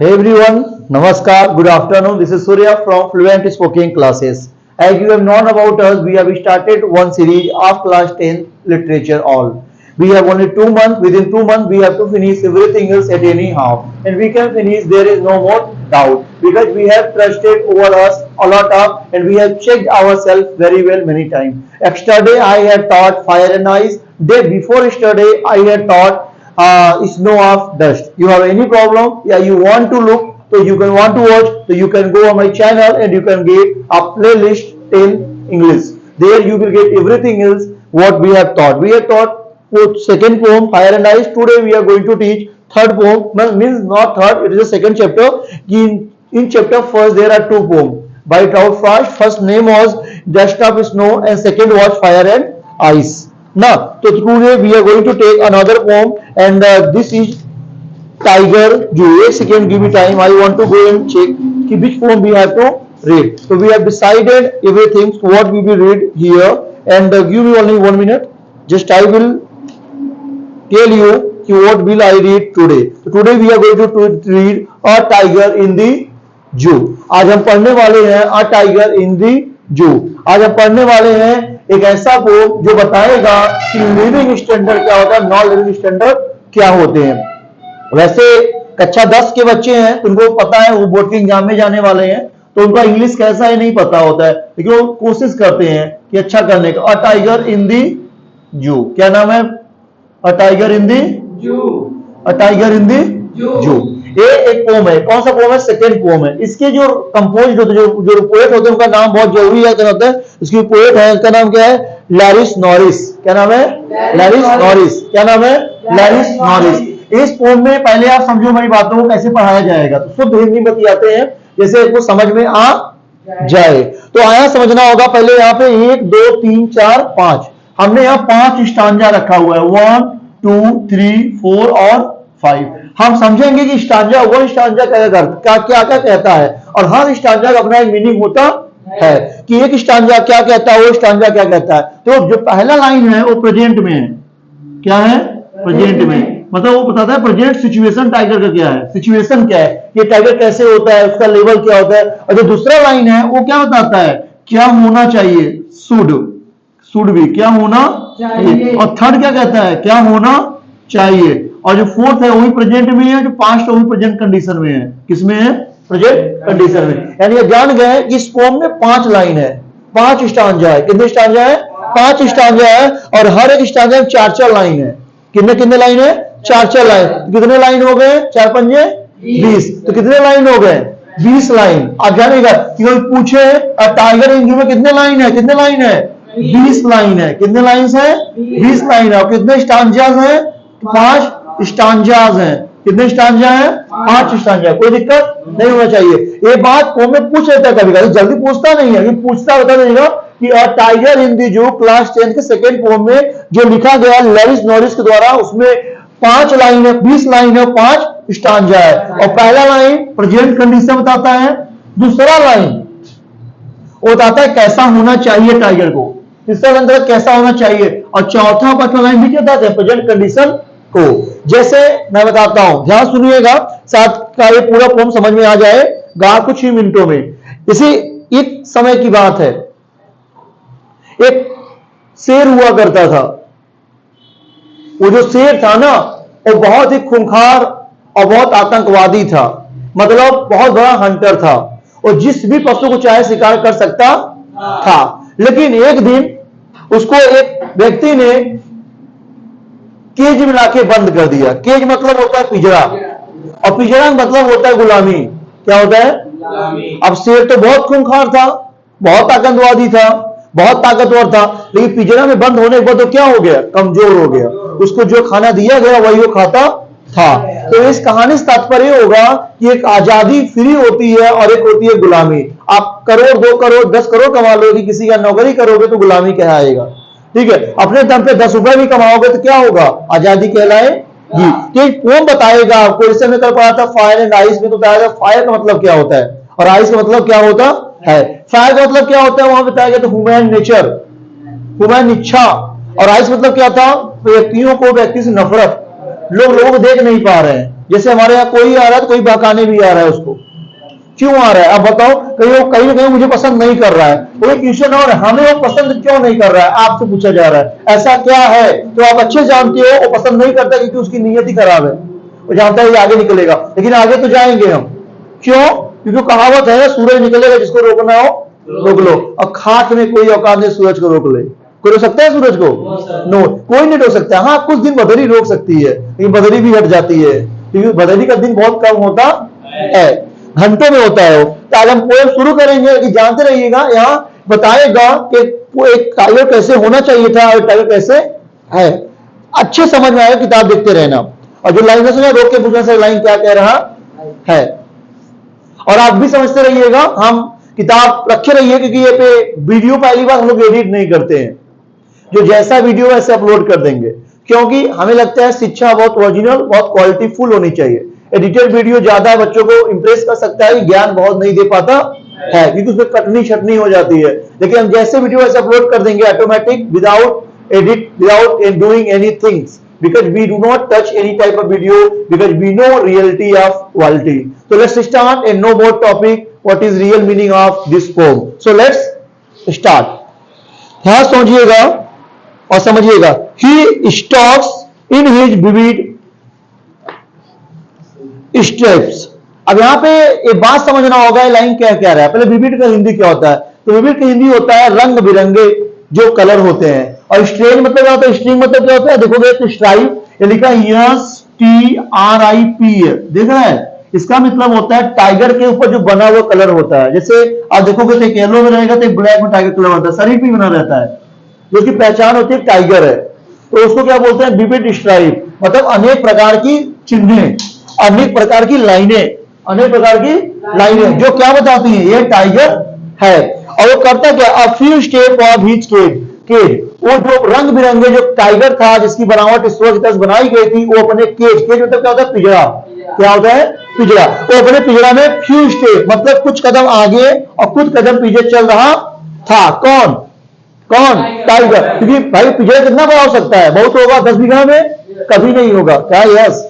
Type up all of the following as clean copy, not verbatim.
Hey everyone, Namaskar, good afternoon. This is Surya from Fluent Spoken Classes. As you have known about us, we have started one series of class 10 literature all. We have only 2 months. Within 2 months, we have to finish everything else at anyhow. And we can finish, there is no more doubt. Because we have trusted over us a lot of and we have checked ourselves very well many times. Yesterday, I had taught fire and ice. Day before yesterday, I had taught snow of dust. You have any problem? Yeah, you want to look, so you can want to watch, so you can go on my channel and you can get a playlist in English. There you will get everything else what we have taught. We have taught second poem Fire and Ice. Today we are going to teach third poem. Means not third, it is the second chapter. In chapter first there are two poems. By it out fast. First name was Dust of Snow and second was Fire and Ice. Now, so today we are going to take another poem and this is Tiger Jew. एक second, give me time. I want to go and check कि which poem we have to read. So we have decided everything what we will read here and give me only 1 minute. Just I will tell you कि what will I read today. So today we are going to read A Tiger in the Zoo. आज हम पढ़ने वाले हैं A Tiger in the Zoo. आज हम पढ़ने वाले हैं एक ऐसा पोम जो बताएगा कि लिविंग स्टैंडर्ड क्या होता है, नॉन लिविंग स्टैंडर्ड क्या होते हैं। वैसे कक्षा 10 के बच्चे हैं, उनको पता है वो बोर्ड के एग्जाम में जाने वाले हैं, तो उनका इंग्लिश कैसा है नहीं पता होता है, लेकिन वो कोशिश करते हैं कि अच्छा करने का। अ टाइगर इन दी जू, क्या नाम है? अ टाइगर इन दी जू। अ टाइगर इन दी जू, ये एक पोम है। कौन सा पोम है? सेकेंड पोम है। इसके जो कंपोज होते जो पोएट होते हैं उनका नाम बहुत जरूरी याद होता है। इसकी पोएट है, इसका नाम क्या है? लैरिस नॉरिस। क्या नाम है? लैरिस नॉरिस। क्या नाम है? लैरिस नॉरिस। इस पोम में पहले आप समझो मेरी बातों को कैसे पढ़ाया जाएगा, तो शुद्ध हिंदी में बतियाते हैं जैसे आपको समझ में आ जाए। तो आया समझना होगा। पहले यहाँ पे 1 2 3 4 5 हमने यहाँ 5 स्टांजा रखा हुआ है, 1 2 3 4 और 5। हम समझेंगे कि स्टांजा वो स्टांजा क्या क्या कहता है और हर स्टांजा का अपना एक मीनिंग होता है कि एक स्टांजा क्या कहता है, वो स्टांजा क्या कहता है। तो जो पहला लाइन है वो प्रेजेंट में है। क्या है? प्रेजेंट में, मतलब वो बताता है प्रेजेंट सिचुएशन टाइगर का क्या है, सिचुएशन क्या है, ये टाइगर कैसे होता है, उसका लेवल क्या होता है। और जो दूसरा लाइन है वो क्या बताता है? क्या होना चाहिए, शुड भी, क्या होना चाहिए। और थर्ड क्या कहता है? क्या होना चाहिए। और जो फोर्थ है वही प्रेजेंट में है, जो पास्ट है वही प्रेजेंट कंडीशन में है। किसमें है? प्रेजेंट कंडीशन में। यानी ये जान गए कि इस पोम में 5 लाइन है, 5 स्टांजा है। कितने स्टांजा है? 5 स्टांजा है और हर एक स्टांजा में 4-4 लाइन है। कितने कितने लाइन है? 4-4 लाइन। कितने लाइन हो गए? 4 पंजे 20। तो कितने लाइन हो गए? 20 लाइन। आप जानेगा कि कोई पूछे टाइगर इन जू में कितने लाइन है, कितने लाइन है? 20 लाइन है। कितने लाइन है? 20 लाइन है। और कितने स्टांजाज है? 5 स्टांजाज हैं। कितने स्टांजा हैं? 5 स्टांजा। कोई दिक्कत नहीं होना चाहिए। ये बात पोम में पूछ लेता है कभी कभी, जल्दी पूछता नहीं है, पूछता बता देगा कि अ टाइगर इन दी जू क्लास 10 के सेकेंड पोम में जो लिखा गया लैरिस नॉरिस के द्वारा, उसमें 5 लाइन है, 20 लाइन है, 5 स्टांजा है। और पहला लाइन प्रेजेंट कंडीशन बताता है, दूसरा लाइन वो बताता है कैसा होना चाहिए टाइगर को, तीसरा लाइन कैसा होना चाहिए, और चौथा पांचवा लाइन भी बताता है प्रेजेंट कंडीशन को। जैसे मैं बताता हूं, ध्यान सुनिएगा, साथ का ये पूरा पोम समझ में आ जाएगा कुछ ही मिनटों में। इसी एक समय की बात है, एक शेर हुआ करता था। वो जो शेर था ना, वो बहुत ही खूंखार और बहुत आतंकवादी था, मतलब बहुत बड़ा हंटर था, और जिस भी पशु को चाहे शिकार कर सकता था। लेकिन एक दिन उसको एक व्यक्ति ने केज में लाके बंद कर दिया। केज मतलब होता है पिंजरा, और पिंजरा मतलब होता है गुलामी। क्या होता है? गुलामी। अब शेर तो बहुत खूंखार था, बहुत आतंकवादी था, बहुत ताकतवर था, लेकिन पिंजरा में बंद होने के बाद तो क्या हो गया? कमजोर हो गया। उसको जो खाना दिया गया वही वो खाता था। तो इस कहानी से तात्पर्य होगा कि एक आजादी फ्री होती है और एक होती है गुलामी। आप करोड़ 2 करोड़ 10 करोड़ कमा लोगे, किसी का नौकरी करोगे तो गुलामी कहलाएगा। ठीक है, अपने दम पे 10 रुपए भी कमाओगे तो क्या होगा? आजादी कहलाएगी। तो एक पोम बताएगा आपको। इससे मैं कल पढ़ा था फायर एंड आइस में, तो बताया फायर का मतलब क्या होता है और आइस का मतलब क्या होता है। फायर का मतलब क्या होता है वहां बताया गया, तो ह्यूमन नेचर, ह्यूमन इच्छा। और आइस मतलब क्या था? व्यक्तियों को व्यक्ति से नफरत, लोग लोगों को देख नहीं पा रहे हैं, जैसे हमारे यहाँ कोई आ रहा है तो कोई बहकाने भी आ रहा है उसको, क्यों आ रहा है आप बताओ? कहीं ना कहीं मुझे पसंद नहीं कर रहा है, वो एक क्वेश्चन और हमें वो पसंद क्यों नहीं कर रहा है आपसे पूछा जा रहा है, ऐसा क्या है? तो आप अच्छे जानते हो वो पसंद नहीं करता क्योंकि उसकी नीयत ही खराब है, वो जानता है ये आगे निकलेगा, लेकिन आगे तो जाएंगे हम, क्यों? क्योंकि कहावत है सूरज निकलेगा जिसको रोकना हो रोक लो, और खाक में कोई औकात नहीं सूरज को रोक ले। कोई रोक सकता है सूरज को? नो, कोई नहीं रोक सकता। हाँ, कुछ दिन बदरी रोक सकती है, लेकिन बदरी भी हट जाती है, क्योंकि बदरी का दिन बहुत कम होता है, घंटों में होता है। तो आज हम पोएम शुरू करेंगे कि जानते रहिएगा, यहाँ बताएगा कि वो एक टाइगर कैसे होना चाहिए था और टाइगर कैसे है। अच्छे समझ में आएगा, किताब देखते रहना, और जो लाइन सुना रोक के पूछना से लाइन क्या कह रहा है, और आप भी समझते रहिएगा। हम किताब रखे रहिए, क्योंकि ये पे वीडियो पहली बार हम लोग एडिट नहीं करते हैं, जो जैसा वीडियो वैसे अपलोड कर देंगे, क्योंकि हमें लगता है शिक्षा बहुत ओरिजिनल, बहुत क्वालिटीफुल होनी चाहिए। एडिटेड वीडियो ज्यादा बच्चों को इंप्रेस कर सकता है, ज्ञान बहुत नहीं दे पाता है, क्योंकि उसमें कटनी छटनी हो जाती है। लेकिन हम जैसे वीडियो वैसे अपलोड कर देंगे automatic, without edit, without doing anything, because we do not touch any type of video, because we know reality of quality. So let's start and know more topic, what is real meaning of this poem. So let's start. हाँ, समझिएगा और समझिएगा। He stalks in his vivid steps. अब यहाँ पे एक बात समझना होगा, ये लाइन क्या कह रहा है। पहले विविड का हिंदी क्या होता है? तो विविड का हिंदी होता है रंग बिरंगे जो कलर होते हैं, और स्ट्रेंज मतलब क्या होता है? स्ट्रिंग मतलब क्या होता है? देखोगे तो स्ट्राइप, ये लिखा STRIP, देख रहा है? इसका मतलब होता है टाइगर के ऊपर जो बना हुआ कलर होता है। जैसे आप देखोगे तो एक येलो में रहेगा तो एक ब्लैक में टाइगर कलर होता है, शरीर भी बना रहता है, जो की पहचान होती है टाइगर है। तो उसको क्या बोलते हैं? विविड स्ट्राइप, मतलब अनेक प्रकार की चिन्हें, अनेक प्रकार की लाइनें, अनेक प्रकार की लाइनें जो क्या बताती हैं ये टाइगर है। और वो करता क्या? A few step of his cage, वो जो रंग बिरंगे जो टाइगर था जिसकी बनावट ईश्वर की तरह बनाई गई थी, वो अपने केज मतलब क्या होता है? पिंजरा। क्या होता है? पिंजरा। वो अपने पिंजरा में फ्यू स्टेप मतलब कुछ कदम आगे और कुछ कदम पीछे चल रहा था। कौन? टाइगर। क्योंकि भाई पिंजरा कितना बड़ा हो सकता है? बहुत होगा 10 बीघा में? कभी नहीं होगा। क्या? यस,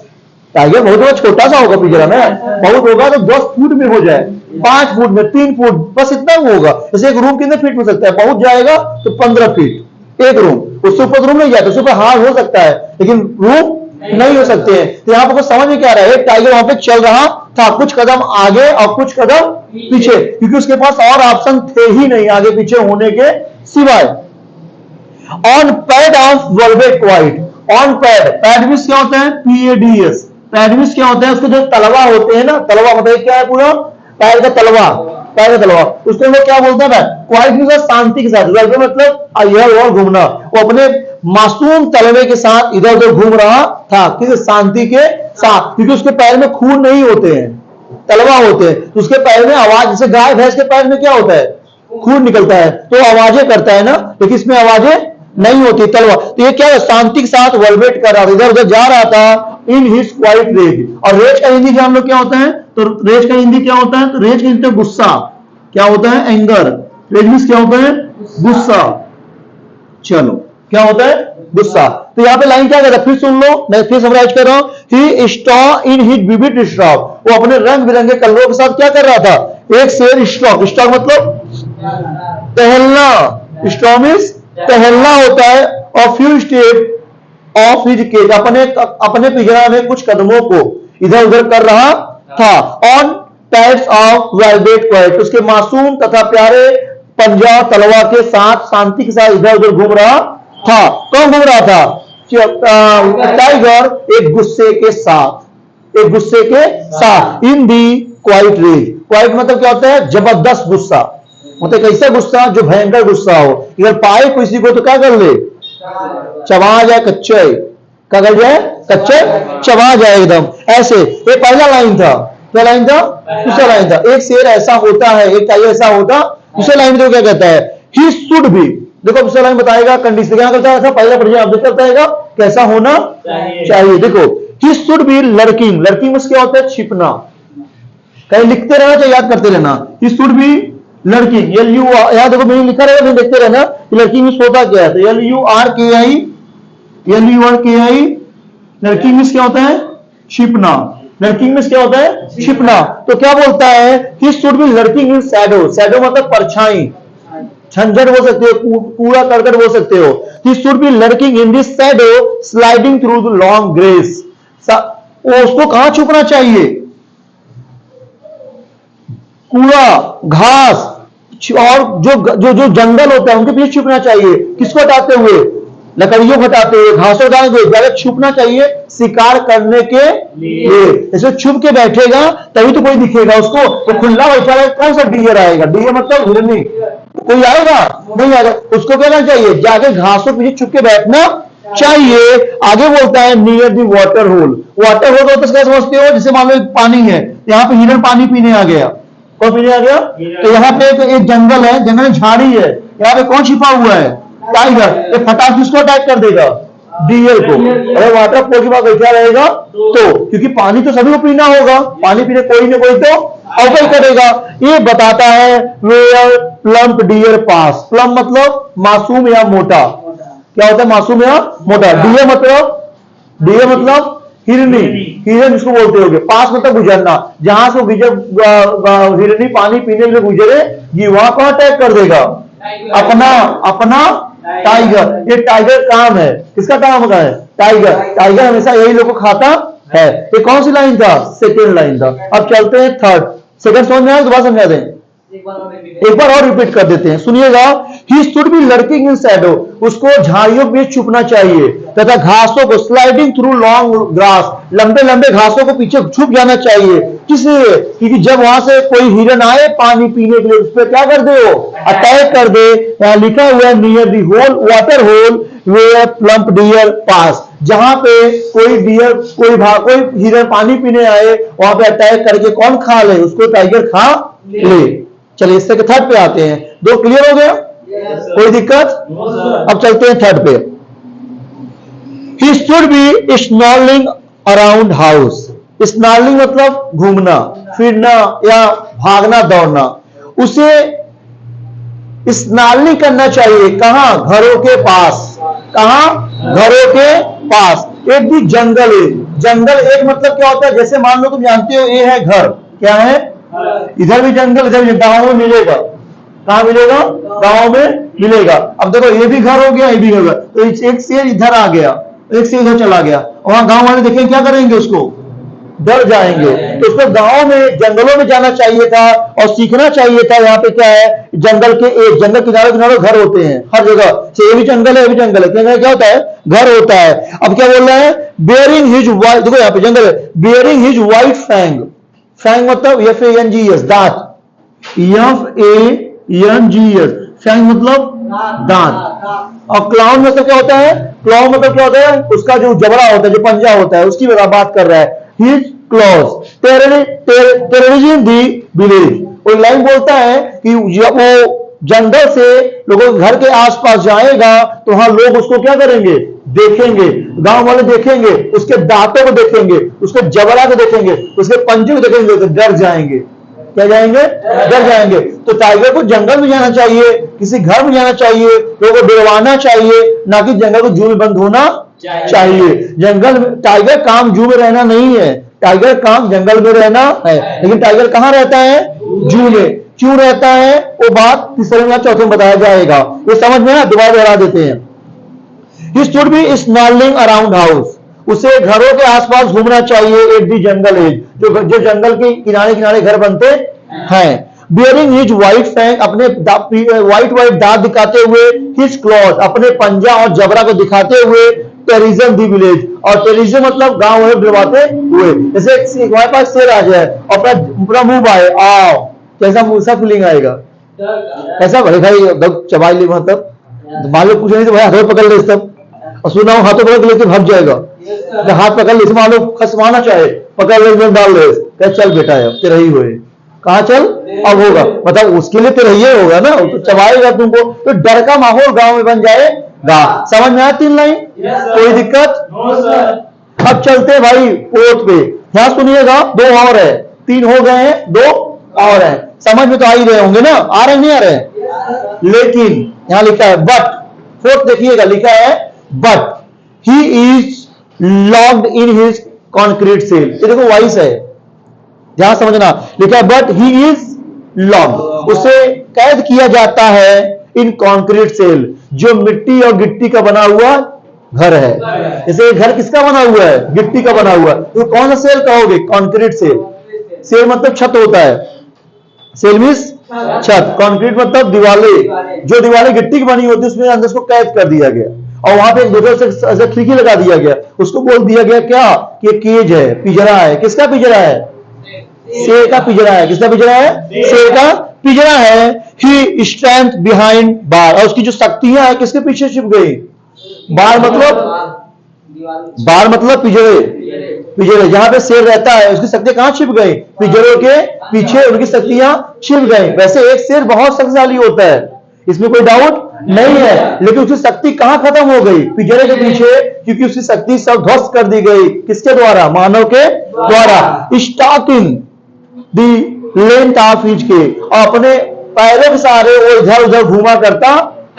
टाइगर बहुत बड़ा, छोटा सा होगा पिंजरा में, बहुत होगा तो 10 फुट में हो जाए, 5 फुट में, 3 फुट, बस इतना होगा। जैसे एक रूम कितने फीट में सकता है? पहुंच जाएगा तो 15 फीट एक रूम, उससे ऊपर रूम नहीं जाता, उससे ऊपर हार हो सकता है लेकिन रूम नहीं हो सकते हैं। तो यहाँ पर समझ में क्या आ रहा है? टाइगर वहां पे चल रहा था, कुछ कदम आगे और कुछ कदम पीछे, क्योंकि उसके पास और ऑप्शन थे ही नहीं आगे पीछे होने के सिवाय। On pad of velvet white, on pad, pad means क्या होता है? PADS, पैड मींस क्या होता है? उसके जो तलवा होते हैं ना, तलवा मतलब क्या है? पूरा पैर का तलवा, पैर का तलवा, उसको वो क्या बोलते हैं? क्वाइट मींस शांति के साथ, मतलब इधर और घूमना, वो अपने मासूम तलवे के साथ इधर उधर घूम रहा था, किसी शांति के साथ, क्योंकि उसके पैर में खून नहीं होते हैं, तलवा होते हैं, तो उसके पैर में आवाज, जैसे गाय भैंस के पैर में क्या होता है? खून निकलता है तो आवाजें करता है ना, लेकिन इसमें आवाजें नहीं होती, तलवा। तो ये क्या है? शांति के साथ वेलवेट कर रहा था, इधर उधर जा रहा था इन हिज क्वाइट रेज। और रेज का हिंदी जान लो क्या होता है? तो रेज का हिंदी क्या होता है? तो रेज का हिंदी गुस्सा। क्या होता है? एंगर। रेज मींस क्या होता है? गुस्सा। चलो, क्या होता है? गुस्सा। तो यहाँ पे लाइन क्या कहता है? फिर सुन लो, मैं फिर समराइज कर रहा हूं। ही स्टॉ इन हिज विविड स्टॉक, वो अपने रंग बिरंगे कलरों के साथ क्या कर रहा था? एक शेर स्टॉक, स्टॉक मतलब टहलना, स्टॉक मींस टहलना होता है, और few step of his cage, अपने पिंजरा में कुछ कदमों को इधर उधर कर रहा था। On pads of velvet quite, उसके मासूम तथा प्यारे पंजा तलवा के साथ शांति के साथ इधर उधर घूम रहा था। कौन घूम रहा था? टाइगर एक गुस्से के साथ, एक गुस्से के साथ, इन दी क्वाइट रेज। क्वाइट मतलब क्या होता है? जबरदस्त गुस्सा, मतलब कैसा गुस्सा? जो भयंकर गुस्सा हो, अगर पाए किसी को तो क्या कर ले? चबा जाए, कच्चे क्या कर जाए? कच्चे चबा जाए एकदम ऐसे। ये पहला लाइन था। क्या लाइन था? दूसरा लाइन था। एक शेर ऐसा होता है, एक टाइगर ऐसा होता। दूसरे लाइन में क्या कहता है? ही शुड बी, देखो दूसरा लाइन बताएगा कंडीशन क्या करता है? पहला पढ़िए आप, करता है कैसा होना चाहिए। देखो, ही शुड बी लर्किंग, लर्किंग में क्या होता है? छिपना, कहीं लिखते रहना चाहिए, याद करते रहना। ही शुड बी लर्किंग, LU, यहां देखो मैंने लिखा रहेगा, नहीं देखते रहना लड़की में होता क्या है। तो LURKI, लड़की में क्या होता है? छिपना। लर्किंग में क्या होता है? छिपना। तो क्या बोलता है? ही should B lurking in Shadow. Shadow मतलब परछाई, झंझट बोल सकते हो, कूड़ा करकट बोल सकते हो। ही should B lurking in this shadow sliding through the long grace. उसको कहां छुपना चाहिए? कूड़ा, घास और जो जंगल होता है उनके पीछे छुपना चाहिए। किसको हटाते हुए? लकड़ियों को हटाते हुए, घासों हटाते हुए जाकर छुपना चाहिए शिकार करने के लिए। इसमें छुप के बैठेगा तभी तो कोई दिखेगा उसको। तो खुला बैठा है, कौन सा डियर आएगा? डियर मतलब हिरनी, कोई आएगा नहीं आएगा। उसको क्या करना चाहिए? जाके घासों पीछे छुप के बैठना चाहिए। आगे बोलता है near the water hole. Water hole तो क्या समझते हो? जैसे मान लो पानी है, यहाँ पे हिरन पानी पीने आ गया, कौन पीने आ गया? तो यहाँ पे एक जंगल है, जंगल में झाड़ी है, यहाँ पे कौन छिपा हुआ है? टाइगर। ये फटाक किसको अटैक कर देगा? डियर को। अगर वाटर पोल के पास बैठा रहेगा तो, क्योंकि पानी तो सभी को पीना होगा, पानी पीने कोई ना कोई तो ऑफर करेगा। ये बताता है where plump deer pass. Plum मतलब मासूम या मोटा। क्या होता है? मासूम या मोटा। डियर मतलब हिरनी, हिरन जिसको बोलते होगे। पास मतलब गुजरना, जहां से हिरनी पानी पीने के लिए गुजरे वहां पर अटैक कर देगा अपना टाइगर। ये टाइगर काम है, किसका काम होता है? टाइगर। टाइगर हमेशा यही लोग को खाता है। ये कौन सी लाइन था? सेकेंड लाइन था। अब चलते हैं थर्ड। सेकंड समझ में आया? दोबारा समझा दें, एक बार और रिपीट कर देते हैं, सुनिएगा। ही should B lurking in Shadow. उसको झाड़ियों में छुपना चाहिए तथा घासों को स्लाइडिंग थ्रू लॉन्ग ग्रास। लंबे लंबे घासों को पीछे छुप जाना चाहिए। किसलिए? क्योंकि जब वहां से कोई हिरन आए पानी पीने के लिए, उस पर क्या कर दे? वो अटैक कर दे। यहां लिखा हुआ है near the hole water hole where plump deer pass. जहां पे कोई डियर कोई हिरन पानी पीने आए, वहां पे अटैक करके कौन खा ले? उसको टाइगर खा ले। चलिए इससे के थर्ड पे आते हैं। दो क्लियर हो गया? कोई दिक्कत? अब चलते हैं थर्ड पे। He should be snarling around house. Snarling मतलब घूमना फिरना या भागना दौड़ना। उसे स्नॉर्लिंग करना चाहिए कहां? घरों के पास। कहां? घरों के पास। एक भी जंगल है। जंगल एक मतलब क्या होता है? जैसे मान लो तुम जानते हो ये है घर, क्या है? इधर भी जंगल, इधर भी। गांव में मिलेगा, कहां मिलेगा? गांव में मिलेगा। अब देखो ये भी घर हो गया, ये भी घर। तो एक शेर इधर आ गया, एक शेर इधर चला गया, वहां गांव वाले देखेंगे क्या करेंगे? उसको डर जाएंगे। तो उसको गांव में जंगलों में जाना चाहिए था और सीखना चाहिए था। यहाँ पे क्या है? जंगल के एक जंगल किनारे किनारे घर होते हैं हर जगह। ये भी जंगल है, ये भी जंगल है। क्या होता है? घर होता है। अब क्या बोल रहा है? बियरिंग हिज वाइट, देखो यहाँ पे जंगल है। Bearing his white fang. Fang मतलब FANGS, दांत। FANGS, फैंग मतलब दांत। और क्लाउन मतलब क्या होता है? क्लॉ मतलब क्या होता है? उसका जो जबड़ा होता है, जो पंजा होता है, उसकी बात कर रहा है। His clause terrorism the village. वो लाइन बोलता है कि जब वो जंगल से लोगों के घर के आसपास जाएगा तो वहां लोग उसको क्या करेंगे? देखेंगे। गांव वाले देखेंगे, उसके दांतों को देखेंगे, उसके जबड़ा को देखेंगे, उसके पंजे को देखेंगे तो डर जाएंगे। क्या जाएंगे? डर जाएंगे। तो टाइगर को जंगल में जाना चाहिए, किसी घर में जाना चाहिए, लोगों को डरवाना चाहिए, ना कि जंगल को जू में बंद होना चाहिए। जंगल में टाइगर काम जू में रहना नहीं है, टाइगर काम जंगल में रहना है। लेकिन टाइगर कहां रहता है? जू में। क्यों रहता है वो बात तीसरे में चौथे में बताया जाएगा। ये समझ में? दोबारा दोहरा देते हैं। He should be snarling around house. उसे घरों के आसपास घूमना चाहिए। एट दी जंगल एज, जो जंगल के किनारे किनारे घर बनते हैं। बियरिंग हिज वाइट फैंग, अपने वाइट वाइट दांत दिखाते हुए। हिज क्लॉज, अपने पंजा और जबड़ा को दिखाते हुए। टेरिज्म दी विलेज, और टेरिज्म मतलब गांव में डरवाते हुए। जैसे हमारे पास शेर आ जाए और अपना मुंह बाए आओ, कैसा मुंह फीलिंग आएगा? ऐसा भाई भाई चबाई ली, मतलब मालूम कुछ नहीं तो भाई हाथों पकड़ ले सब, और सुना हो हाथों पकड़ लेके भाग जाएगा। हाथ पकड़ ले, मालूम खसमाना चाहे पकड़ ले, डाल ले, कह चल बेटा अब तेरा ही हुए। कहां चल? अब होगा मतलब उसके लिए तेरा ही होगा ना, तो चबाएगा तुमको। तो डर का माहौल गांव में बन जाएगा। समझ में आया? 3 लाइन? कोई दिक्कत? अब चलते भाई फोर्थ पे। यहां सुनिएगा, 2 और है, 3 हो गए हैं, 2 और है। समझ में तो आ ही रहे होंगे ना? आ रहे नहीं आ रहे? लेकिन यहां लिखा है बट। फोर्थ देखिएगा, लिखा है but he is locked in his concrete cell. ये देखो वॉइस है, ध्यान समझना, लिखा है बट ही इज लॉक्ड, उसे कैद किया जाता है इन कॉन्क्रीट सेल, जो मिट्टी और गिट्टी का बना हुआ घर है। जैसे घर किसका बना हुआ है? गिट्टी का बना हुआ है। तो कौन सा सेल कहोगे? Concrete cell. सेल मतलब छत होता है, सेल मींस छत, कंक्रीट मतलब दीवारें, जो दीवारें गिट्टी की बनी होती है उसमें अंदर को कैद कर दिया गया और वहां पे एक दूसरे से खिड़की लगा दिया गया, उसको बोल दिया गया क्या कि केज है, पिंजरा है। किसका पिंजरा है? शेर का पिंजरा है। किसका पिंजरा है? शेर का पिंजरा है। ही स्टैंड बिहाइंड बार, और उसकी जो शक्तियां है किसके पीछे छिप गई? बार मतलब पिंजरे, पिंजरे जहां पे शेर रहता है उसकी शक्तियां कहां छिप गई? पिंजरों के पीछे उनकी शक्तियां छिप गई। वैसे एक शेर बहुत शक्तिशाली होता है, इसमें कोई डाउट नहीं है, लेकिन उसकी शक्ति कहां खत्म हो गई? पिंजरे के पीछे, क्योंकि उसकी शक्ति सब ध्वस्त कर दी गई। किसके द्वारा? मानव के द्वारा। Stalking the length of his cage, और अपने पैरों के सहारे वो इधर उधर घूमा करता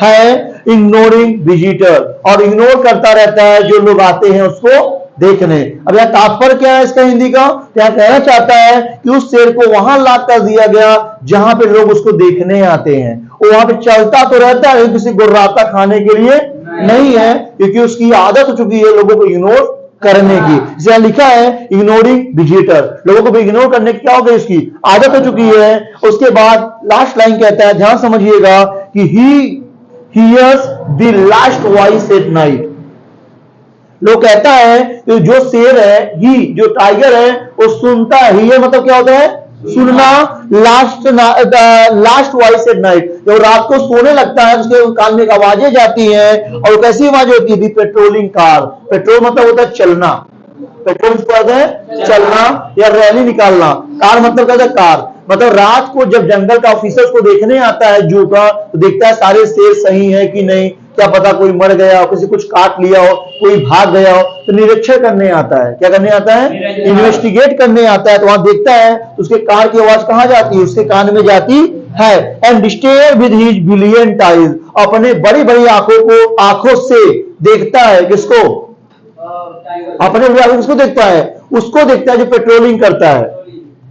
है। इग्नोरिंग विजिटर, और इग्नोर करता रहता है जो लोग आते हैं उसको देखने। अब यह तात्पर्य क्या है इसका हिंदी का? क्या कहना चाहता है कि उस शेर को वहां लाद कर दिया गया जहां पे लोग उसको देखने आते हैं। वो वहां पे चलता तो रहता है, किसी गुर्राता खाने के लिए नहीं है, क्योंकि उसकी आदत हो चुकी है लोगों को इग्नोर करने की। जैसे लिखा है इग्नोरिंग विजिटर, लोगों को भी इग्नोर करने की क्या हो गई? उसकी आदत हो चुकी है। उसके बाद लास्ट लाइन कहता है, ध्यान समझिएगा, कि ही hears the last voice at night। लोग कहता है कि जो शेर है, ही जो टाइगर है, वो सुनता है। हियर मतलब क्या होता है? सुनना। लास्ट वॉइस एट नाइट, जब रात को सोने लगता है उसके कान में आवाजें जाती हैं, और कैसी आवाज होती है? Patrolling car. पेट्रोल मतलब होता है चलना, पेट्रोल मतलब है चलना या रैली निकालना। कार मतलब क्या है? कार मतलब रात को जब जंगल का ऑफिसर को देखने आता है जू का, तो देखता है सारे शेर सही है कि नहीं, क्या पता कोई मर गया हो, किसी कुछ काट लिया हो, कोई भाग गया हो, तो निरीक्षण करने आता है। क्या करने आता है? इन्वेस्टिगेट करने आता है। तो वहां देखता है तो उसके कार की आवाज कहां जाती है? उसके कान में जाती है। And stare with his brilliant eyes, अपने बड़ी बड़ी आंखों से देखता है। किसको? अपने आंखों किसको देखता है? उसको देखता है जो पेट्रोलिंग करता है।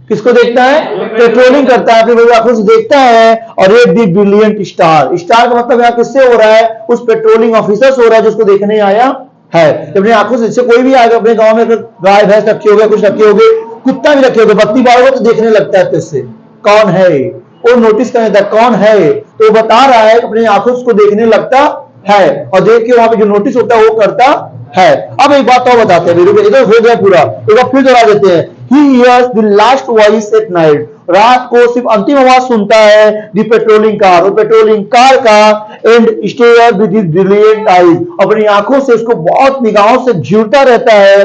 किसको देखता है? पेट्रोलिंग करता है, अपने आंखों से देखता है। और एक दी ब्रिलियंट स्टार, स्टार का मतलब यहाँ किससे हो रहा है? उस पेट्रोलिंग ऑफिसर से हो रहा है जिसको देखने आया है। अपनी आंखों से, इससे कोई भी आएगा अपने गांव में, गाय भैंस रखे होगे, कुछ रखे होगे, कुत्ता भी रखे होगे, बत्ती बारोगे तो देखने लगता है इससे कौन है, वो नोटिस करने लगता है कौन है। तो वो बता रहा है अपनी आंखों से देखने लगता है, और देख के वहां पे जो नोटिस होता है वो करता है। अब एक बात और बताते हैं, इधर हो गया पूरा, एक बार फिर दोहरा देते हैं। He hears the last voice at night, रात को सिर्फ अंतिम आवाज सुनता है दी पेट्रोलिंग कार, और पेट्रोलिंग कार का। And stare with his brilliant eyes, अपनी आंखों से उसको बहुत निगाहों से घूरता रहता है।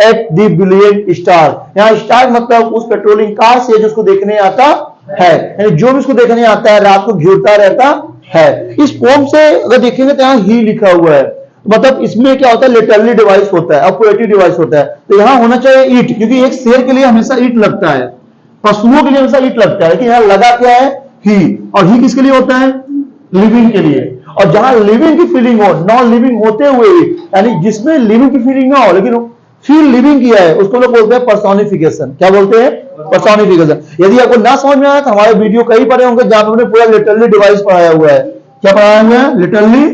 एट दी ब्रिलियंट स्टार, यहाँ स्टार मतलब उस पेट्रोलिंग कार से जो उसको देखने आता है, यानी जो भी उसको देखने आता है रात को घूरता रहता है। इस पोम से अगर देखेंगे तो यहाँ ही लिखा हुआ है, मतलब इसमें क्या होता है? लिटरली डिवाइस होता है, ऑपरेटिव डिवाइस होता है। तो यहां होना चाहिए ईट, क्योंकि एक शेर के लिए हमेशा ईट लगता है, पशुओं के लिए हमेशा ईट लगता है, लेकिन यहां लगा क्या है? ही। और ही किसके लिए होता है? लिविंग के लिए। और जहां लिविंग की फीलिंग हो, नॉन लिविंग होते हुए, यानी जिसमें लिविंग की फीलिंग ना हो लेकिन फील लिविंग किया है, उसको लोग बोलते हैं पर्सोनिफिकेशन। क्या बोलते हैं? पर्सोनिफिकेशन। यदि आपको ना समझ में आया तो हमारे वीडियो कई पढ़े होंगे जहां पर हमने पूरा लिटरली डिवाइस पढ़ाया हुआ है। क्या पढ़ाया हुआ है? लिटरली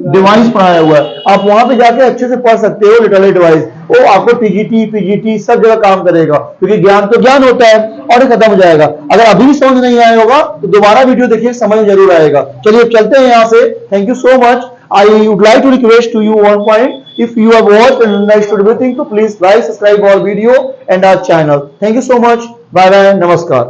डिवाइस पढ़ाया हुआ है। आप वहां पे जाके अच्छे से पढ़ सकते हो लिटरली डिवाइस, वो आपको टीजीटी पीजीटी सब जगह काम करेगा, क्योंकि ज्ञान तो ज्ञान होता है और खत्म हो जाएगा। अगर अभी भी समझ नहीं आया होगा तो दोबारा वीडियो देखिए, समझ जरूर आएगा। चलिए चलते हैं यहाँ से। Thank you so much. I would like to request to you one point, if you have watched and understood everything, so please like, subscribe our video and our channel. Thank you so much. Bye bye. Namaskar.